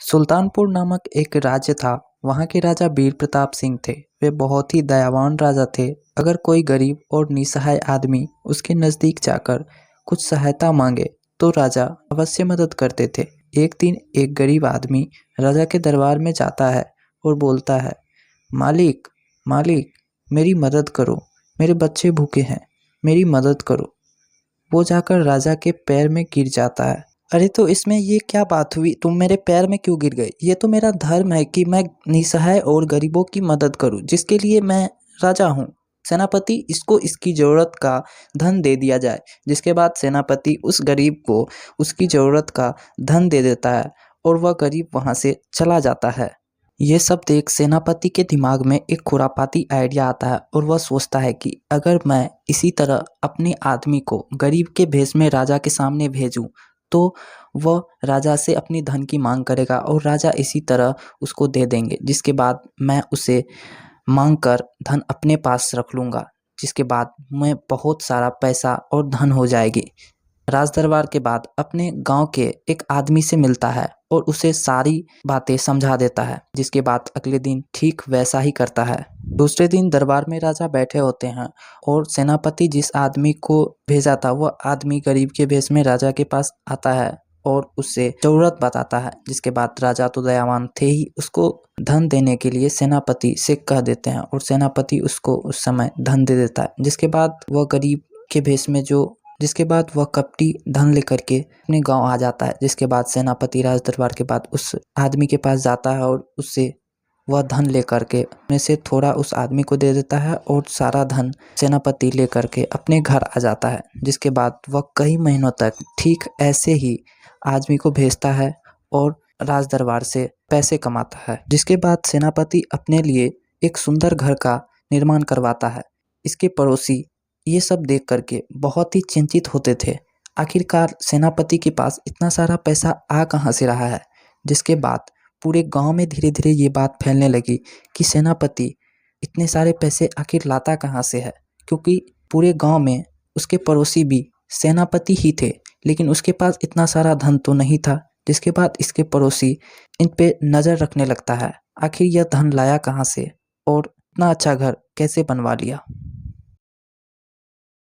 सुल्तानपुर नामक एक राज्य था। वहाँ के राजा वीर प्रताप सिंह थे। वे बहुत ही दयावान राजा थे। अगर कोई गरीब और निसहाय आदमी उसके नज़दीक जाकर कुछ सहायता मांगे तो राजा अवश्य मदद करते थे। एक दिन एक गरीब आदमी राजा के दरबार में जाता है और बोलता है, मालिक मालिक मेरी मदद करो, मेरे बच्चे भूखे हैं, मेरी मदद करो। वो जाकर राजा के पैर में गिर जाता है। अरे तो इसमें ये क्या बात हुई, तुम मेरे पैर में क्यों गिर गए? ये तो मेरा धर्म है कि मैं निसहाय और गरीबों की मदद करूं, जिसके लिए मैं राजा हूँ। सेनापति, इसको इसकी ज़रूरत का धन दे दिया जाए। जिसके बाद सेनापति उस गरीब को उसकी ज़रूरत का धन दे देता है और वह गरीब वहाँ से चला जाता है। ये सब देख सेनापति के दिमाग में एक खुरापाती आइडिया आता है और वह सोचता है कि अगर मैं इसी तरह अपने आदमी को गरीब के भेष में राजा के सामने भेजूं तो वह राजा से अपनी धन की मांग करेगा और राजा इसी तरह उसको दे देंगे। जिसके बाद मैं उसे मांग कर धन अपने पास रख लूँगा, जिसके बाद मैं बहुत सारा पैसा और धन हो जाएगी। राजदरबार के बाद अपने गांव के एक आदमी से मिलता है और उसे सारी बातें समझा देता है। जिसके बाद अगले दिन ठीक वैसा ही करता है। दूसरे दिन दरबार में राजा बैठे होते हैं और सेनापति जिस आदमी को भेजा था वह आदमी गरीब के भेष में राजा के पास आता है और उससे ज़रूरत बताता है। जिसके बाद राजा तो दयावान थे ही, उसको धन देने के लिए सेनापति से कह देते हैं और सेनापति उसको उस समय धन दे देता है। जिसके बाद वह गरीब के भेष में जिसके बाद वह कपटी धन लेकर के अपने गांव आ जाता है। जिसके बाद सेनापति राज दरबार के बाद उस आदमी के पास जाता है और उससे वह धन लेकर के अपने से थोड़ा उस आदमी को दे देता है और सारा धन सेनापति लेकर के अपने घर आ जाता है। जिसके बाद वह कई महीनों तक ठीक ऐसे ही आदमी को भेजता है और राज दरबार से पैसे कमाता है। जिसके बाद सेनापति अपने लिए एक सुंदर घर का निर्माण करवाता है। इसके पड़ोसी ये सब देख करके बहुत ही चिंतित होते थे। आखिरकार सेनापति के पास इतना सारा पैसा आ कहाँ से रहा है। जिसके बाद पूरे गांव में धीरे धीरे ये बात फैलने लगी कि सेनापति इतने सारे पैसे आखिर लाता कहाँ से है, क्योंकि पूरे गांव में उसके पड़ोसी भी सेनापति ही थे, लेकिन उसके पास इतना सारा धन तो नहीं था। जिसके बाद इसके पड़ोसी इन पे नज़र रखने लगता है, आखिर यह धन लाया कहाँ से और इतना अच्छा घर कैसे बनवा लिया।